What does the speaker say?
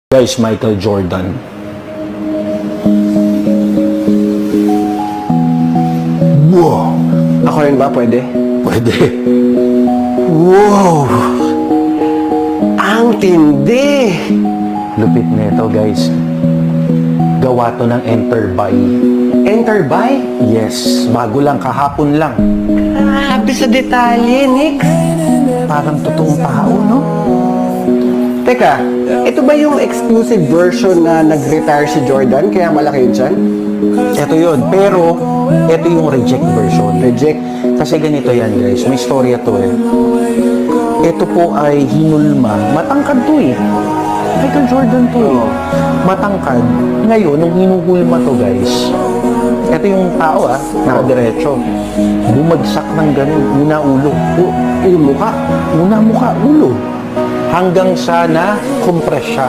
Guys, Michael Jordan. Wow! Ako rin ba? Pwede? Pwede. Wow! Ang tindi! Lupit nito, guys. Gawa to ng Enter by. Enter by? Yes, bago lang, kahapon lang. Grabe sa detalye, Nick. Parang totoong tao, no? Teka, ito ba yung exclusive version na nag-retire si Jordan kaya malaki yun dyan? Ito yun. Pero, ito yung reject version. Reject. Kasi ganito yan, guys. May storya to eh. Ito po ay hinulma. Matangkad to eh. Michael Jordan to eh. Matangkad. Ngayon, nung hinuhulma to, guys, ito yung tao nakadiretso. Bumagsak ng ganun. Una ulo. Yung mukha. Una mukha, ulo. Hanggang sa na-compress siya.